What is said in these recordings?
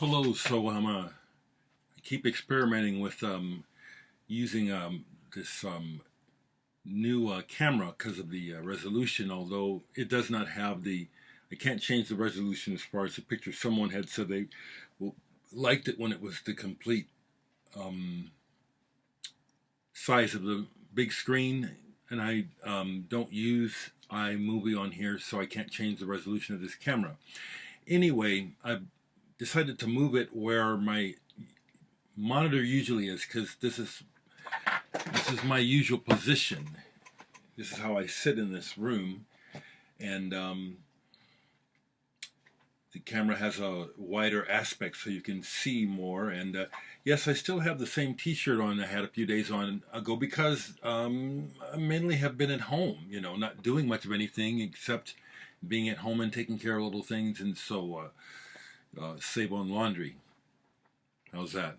Hello. I keep experimenting with using this new camera because of the resolution. Although it does not have I can't change the resolution as far as the picture. Someone had said they liked it when it was the complete um, size of the big screen, and I don't use iMovie on here, so I can't change the resolution of this camera. Anyway, I decided to move it where my monitor usually is, because this is my usual position. This is how I sit in this room, and the camera has a wider aspect so you can see more. And yes, I still have the same T-shirt on I had a few days on ago because I mainly have been at home, not doing much of anything except being at home and taking care of little things, and so save on laundry. How's that?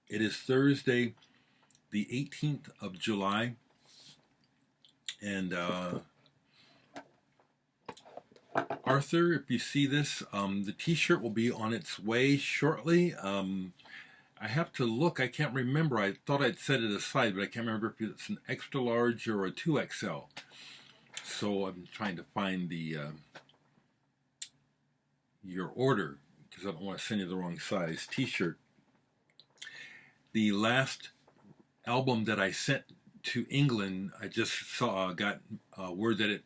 It is Thursday, the 18th of July, and Arthur, if you see this, the T-shirt will be on its way shortly. I have to look. I can't remember. I thought I'd set it aside, but I can't remember if it's an extra large or a 2XL. So I'm trying to find your order because I don't want to send you the wrong size T-shirt. The last album that I sent to England, I just got word that it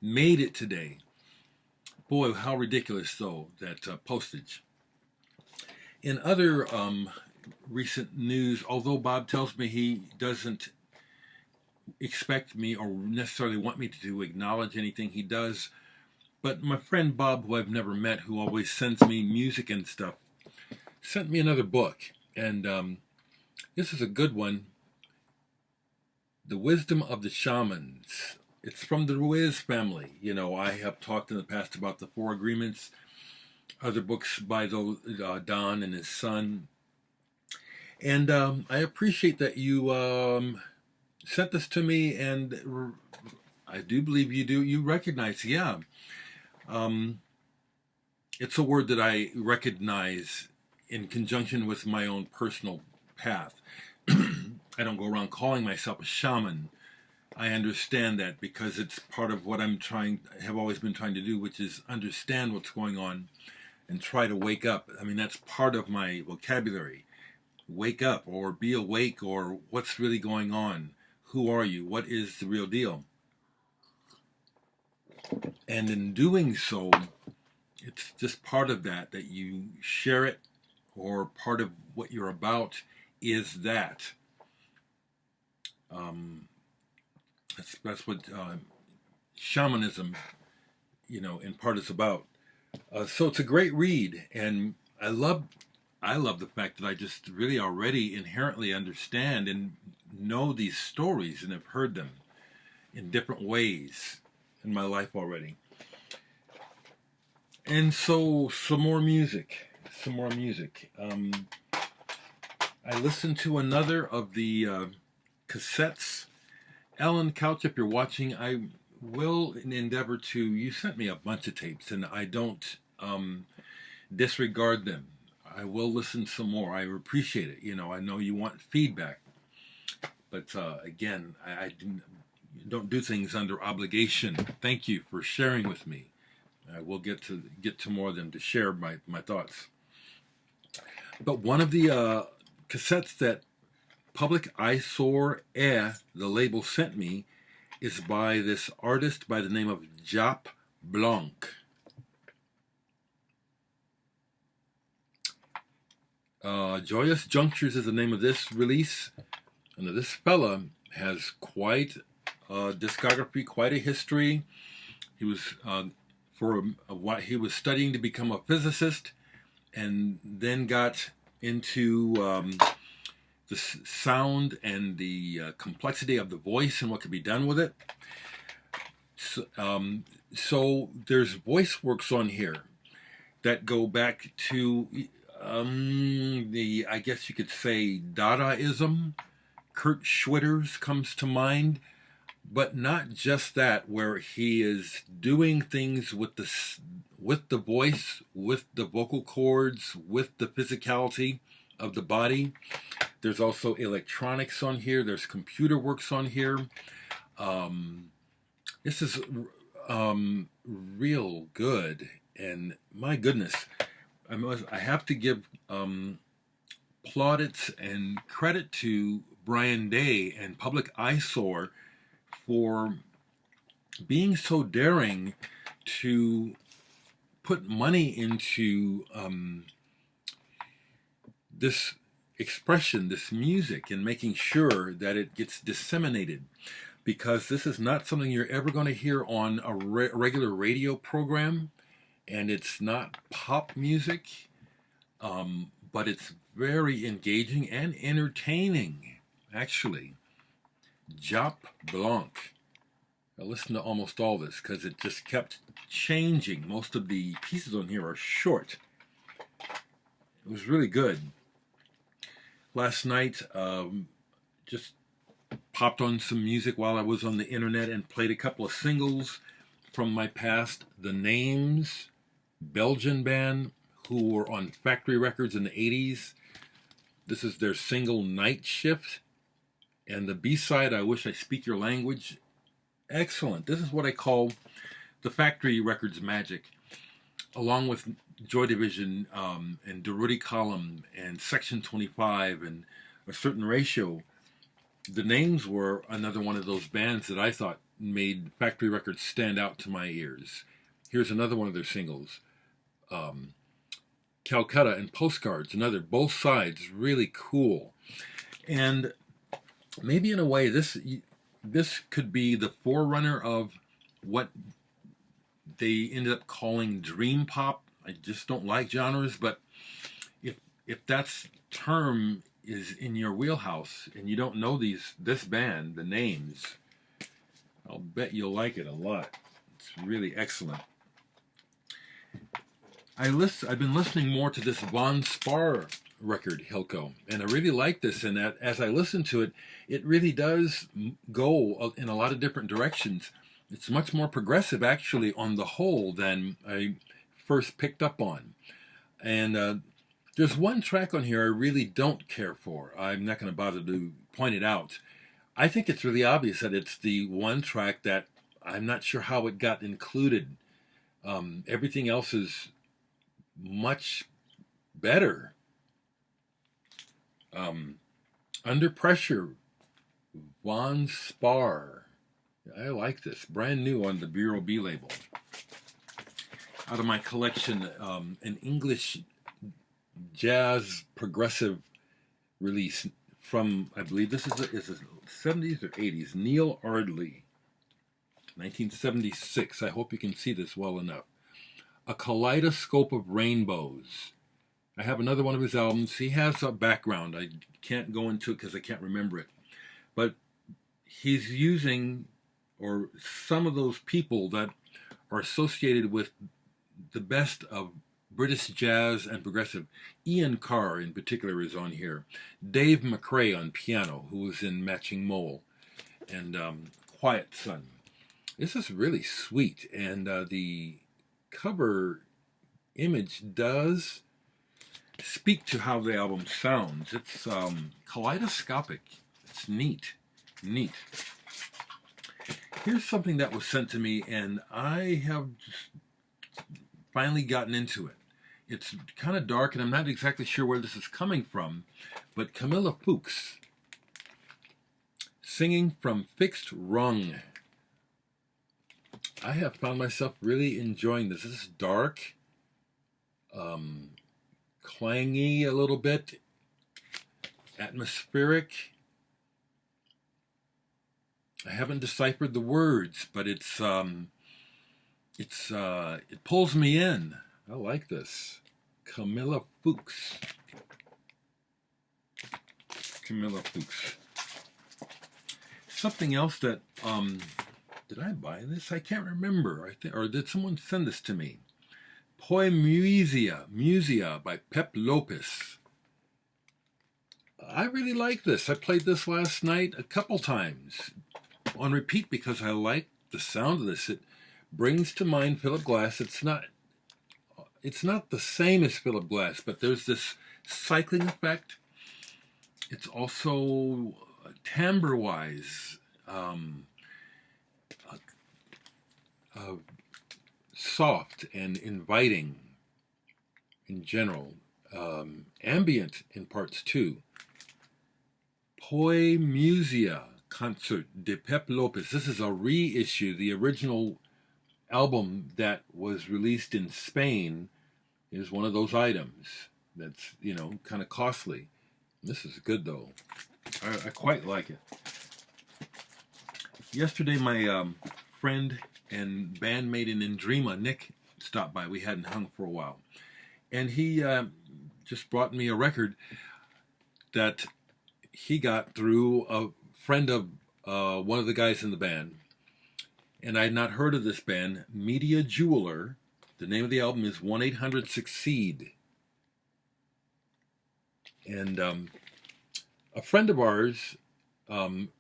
made it today. Boy, how ridiculous though, that postage. In other recent news, although Bob tells me he doesn't expect me or necessarily want me to acknowledge anything, he does. But my friend Bob, who I've never met, who always sends me music and stuff, sent me another book. And this is a good one. The Wisdom of the Shamans. It's from the Ruiz family. I have talked in the past about the Four Agreements, other books by Don and his son. And I appreciate that you sent this to me, and I do believe you recognize, yeah. It's a word that I recognize in conjunction with my own personal path. I don't go around calling myself a shaman. I understand that because it's part of what have always been trying to do, which is understand what's going on and try to wake up. I mean, that's part of my vocabulary. Wake up, or be awake, or what's really going on. Who are you? What is the real deal? And in doing so, it's just part of that you share it, or part of what you're about is that. That's what shamanism, in part is about. So it's a great read, and I love the fact that I just really already inherently understand and know these stories and have heard them in different ways in my life already. And so some more music. I listened to another of the cassettes. Alan Couch, if you're watching, I will endeavor to. You sent me a bunch of tapes, and I don't disregard them. I will listen some more. I appreciate it. I know you want feedback, but again, I don't do things under obligation. Thank you for sharing with me. I will get to more of them to share my thoughts. But one of the cassettes that Public Eyesore Air, the label, sent me is by this artist by the name of Jap Blanc. Joyous Junctures is the name of this release. And this fella has quite a discography, quite a history. He was, he was studying to become a physicist, and then got into the sound and the complexity of the voice and what could be done with it. So there's voice works on here that go back to I guess you could say Dadaism. Kurt Schwitters comes to mind. but not just that, where he is doing things with the voice, with the vocal cords, with the physicality of the body. There's also electronics on here. There's computer works on here. This is real good, and my goodness, I have to give plaudits and credit to Brian Day and Public Eyesore for being so daring to put money into this expression, this music, and making sure that it gets disseminated, because this is not something you're ever going to hear on a regular radio program, and it's not pop music, but it's very engaging and entertaining, actually. Jap Blanc. I listened to almost all this because it just kept changing. Most of the pieces on here are short. It was really good. Last night, just popped on some music while I was on the internet and played a couple of singles from my past. The Names, Belgian band, who were on Factory Records in the 80s. This is their single Night Shift. And the B-side, I Wish I Speak Your Language. Excellent. This is what I call the Factory Records magic, along with Joy Division and Durruti Column and Section 25 and A Certain Ratio. The Names were another one of those bands that I thought made Factory Records stand out to my ears. Here's another one of their singles. Calcutta and Postcards, another, both sides, really cool. And maybe in a way, this could be the forerunner of what they ended up calling dream pop. I just don't like genres, but if that term is in your wheelhouse and you don't know this band, The Names, I'll bet you'll like it a lot. It's really excellent. I've been listening more to this Von Spar record, Hilco, and I really like this, and that as I listen to it, it really does go in a lot of different directions. It's much more progressive, actually, on the whole, than I first picked up on. And there's one track on here I really don't care for. I'm not going to bother to point it out. I think it's really obvious that it's the one track that I'm not sure how it got included. Everything else is much better. Under Pressure, Von Spar. I like this. Brand new on the Bureau B label. Out of my collection, an English jazz progressive release from, I believe this is the 70s or 80s, Neil Ardley, 1976. I hope you can see this well enough. A Kaleidoscope of Rainbows. I have another one of his albums. He has a background. I can't go into it because I can't remember it. But he's using, or some of those people that are associated with the best of British jazz and progressive. Ian Carr, in particular, is on here. Dave McRae on piano, who was in Matching Mole, and Quiet Sun. This is really sweet, and the cover image does speak to how the album sounds. It's kaleidoscopic. It's neat. Here's something that was sent to me, and I have finally gotten into it. It's kind of dark, and I'm not exactly sure where this is coming from, but Camilla Fuchs singing from Fixed Rung. I have found myself really enjoying this. This is dark, clangy a little bit, atmospheric. I haven't deciphered the words, but it pulls me in. I like this. Camilla Fuchs. Something else that did I buy this? I can't remember. Or did someone send this to me? Musia by Pepe Lopez. I really like this. I played this last night a couple times. on repeat because I like the sound of this. It brings to mind Philip Glass. It's not the same as Philip Glass, but there's this cycling effect. It's also timbre-wise soft and inviting in general. Ambient in parts too. Poi Musia Concert de Pepe Lopez. This is a reissue. The original album that was released in Spain is one of those items that's, kind of costly. This is good though. I quite like it. Yesterday, my friend and bandmate in Indrima, Nick, stopped by. We hadn't hung for a while. And he just brought me a record that he got through a friend of one of the guys in the band. And I had not heard of this band, Media Jeweler. The name of the album is 1-800-SUCCEED. And a friend of ours and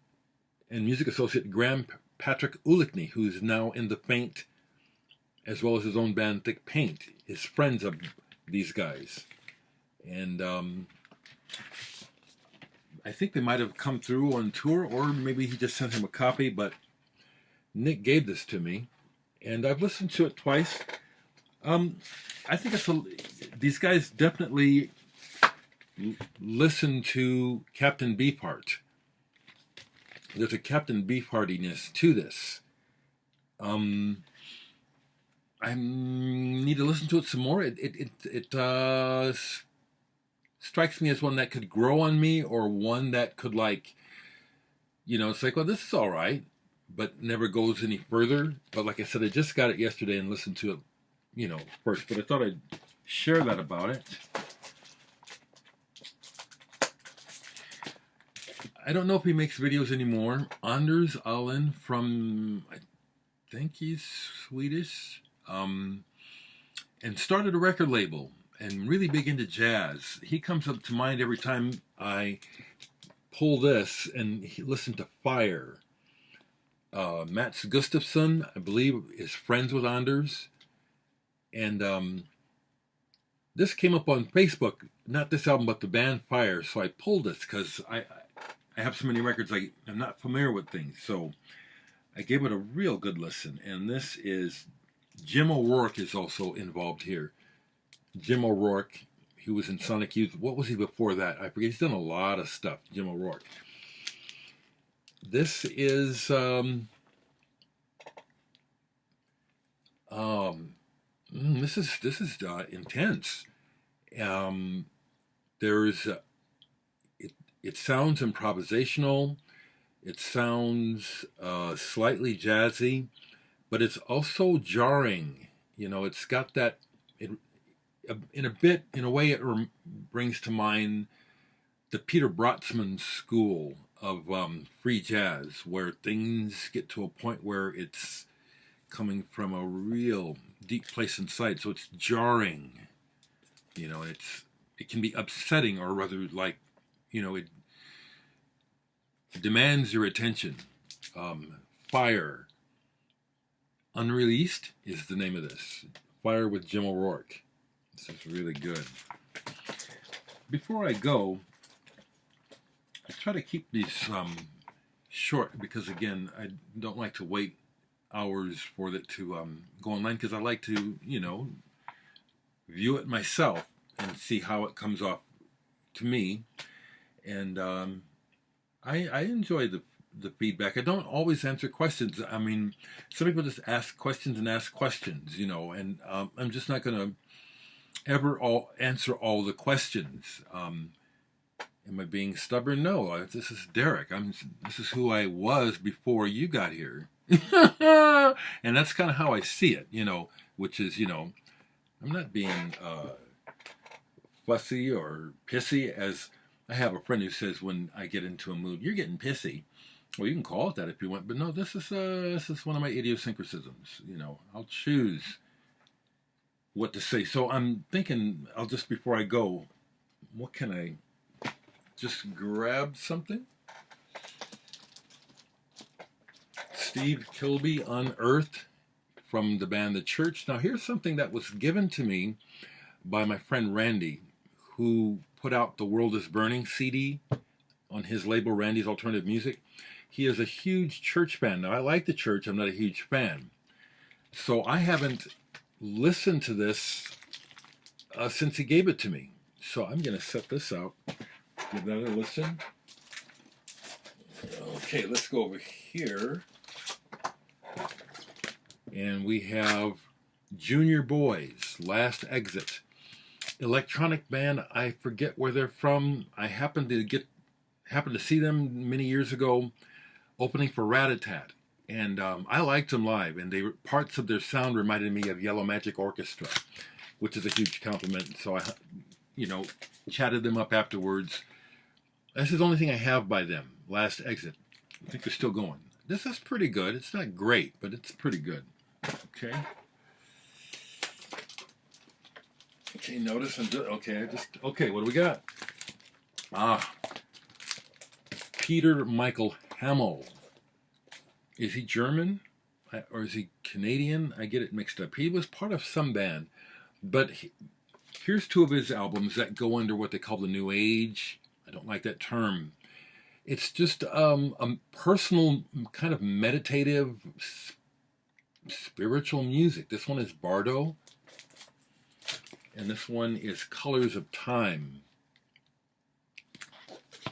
music associate Graham Patrick Ulickney, who's now in The Faint, as well as his own band Thick Paint, is friends of these guys. And I think they might have come through on tour, or maybe he just sent him a copy, but Nick gave this to me, and I've listened to it twice. I think these guys definitely listen to Captain Beefheart. There's a Captain Beefheartiness to this. I need to listen to it some more. It strikes me as one that could grow on me, or one that could it's like, well, this is all right, but never goes any further. But like I said, I just got it yesterday and listened to it, first. But I thought I'd share that about it. I don't know if he makes videos anymore. Anders Allen from, I think he's Swedish, and started a record label and really big into jazz. He comes up to mind every time I pull this and listen to Fire. Mats Gustafsson, I believe, is friends with Anders. And this came up on Facebook, not this album, but the band Fire. So I pulled this because I have so many records, I'm not familiar with things. So I gave it a real good listen. And this is, Jim O'Rourke is also involved here. Jim O'Rourke, he was in Sonic Youth. What was he before that? I forget. He's done a lot of stuff, Jim O'Rourke. This is this is intense. There's it sounds improvisational. It sounds slightly jazzy, but it's also jarring. It's got that. In a way, it brings to mind the Peter Brotzmann school of free jazz, where things get to a point where it's coming from a real deep place inside. So it's jarring. It can be upsetting, or rather, it demands your attention. Fire. Unreleased is the name of this. Fire with Jim O'Rourke. This is really good. Before I go, I try to keep these short because, again, I don't like to wait hours for it to go online, because I like to, view it myself and see how it comes off to me. And I enjoy the feedback. I don't always answer questions. I mean, some people just ask questions, and I'm just not going to ever answer all the questions. Am I being stubborn? No. This is Dereck. This is who I was before you got here. And that's kind of how I see it, which is, I'm not being fussy or pissy, as I have a friend who says when I get into a mood, you're getting pissy. Well, you can call it that if you want, but no, this is one of my idiosyncrasms. I'll choose what to say. So I'm thinking, before I go, what can I just grab something? Steve Kilby, Unearthed, from the band The Church. Now here's something that was given to me by my friend Randy, who put out the World is Burning CD on his label, Randy's Alternative Music. He is a huge Church fan. Now I like The Church, I'm not a huge fan. So I haven't listened to this since he gave it to me. So I'm going to set this out, give that a listen. Okay, let's go over here. And we have Junior Boys, Last Exit. Electronic band, I forget where they're from. I happened to see them many years ago opening for Rat-a-Tat. And I liked them live, and parts of their sound reminded me of Yellow Magic Orchestra, which is a huge compliment. So I, chatted them up afterwards. This is the only thing I have by them, Last Exit. I think they're still going. This is pretty good. It's not great, but it's pretty good. Okay. Okay, notice I'm just, okay, what do we got? Peter Michael Hamel. Is he German or is he Canadian? I get it mixed up. He was part of some band, but here's two of his albums that go under what they call the New Age. I don't like that term. It's just a personal, kind of meditative, spiritual music. This one is Bardo, and this one is Colors of Time.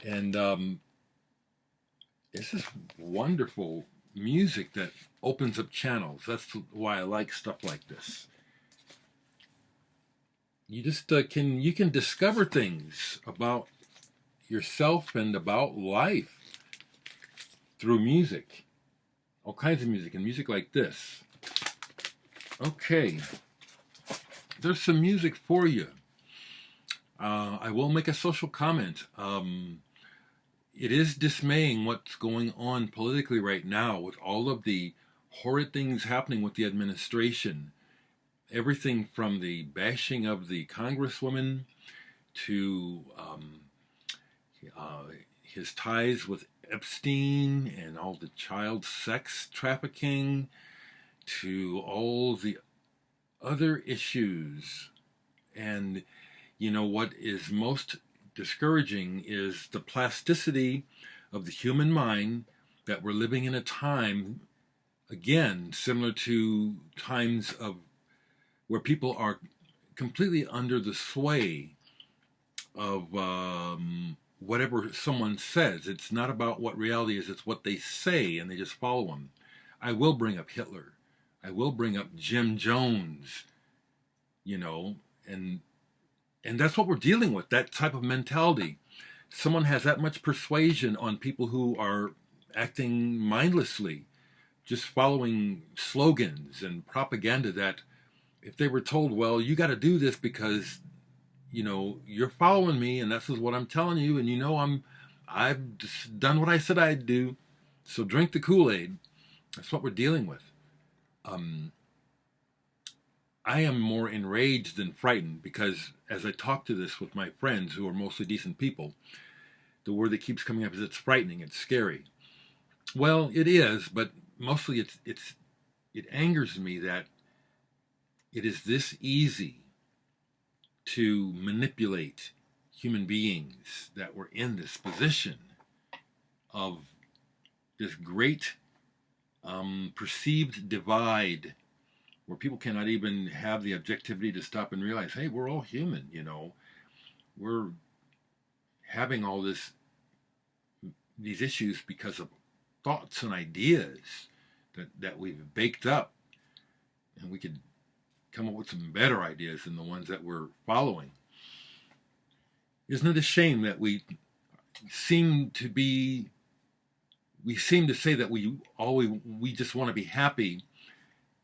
And this is wonderful music that opens up channels. That's why I like stuff like this. You just you can discover things about yourself and about life through music. All kinds of music, and music like this. Okay, there's some music for you. I will make a social comment. It is dismaying what's going on politically right now with all of the horrid things happening with the administration. Everything from the bashing of the congresswoman to his ties with Epstein and all the child sex trafficking to all the other issues. And what is most discouraging is the plasticity of the human mind, that we're living in a time, again, similar to times of where people are completely under the sway of whatever someone says. It's not about what reality is, it's what they say, and they just follow them. I will bring up Hitler. I will bring up Jim Jones, and that's what we're dealing with, that type of mentality. Someone has that much persuasion on people who are acting mindlessly, just following slogans and propaganda that if they were told, well, you got to do this because, you're following me and this is what I'm telling you, and I've just done what I said I'd do, so drink the Kool-Aid. That's what we're dealing with. I am more enraged than frightened because as I talk to this with my friends who are mostly decent people, the word that keeps coming up is it's frightening, it's scary. Well, it is, but mostly it angers me that it is this easy to manipulate human beings, that we're in this position of this great perceived divide where people cannot even have the objectivity to stop and realize, hey, we're all human, We're having all these issues because of thoughts and ideas that we've baked up, and we could come up with some better ideas than the ones that we're following. Isn't it a shame that we seem to say that we just want to be happy,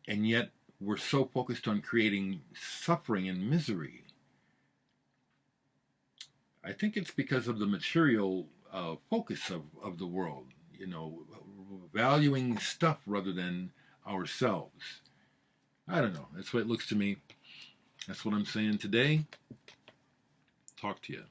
and yet we're so focused on creating suffering and misery? I think it's because of the material focus of the world, valuing stuff rather than ourselves. I don't know. That's what it looks to me. That's what I'm saying today. Talk to you.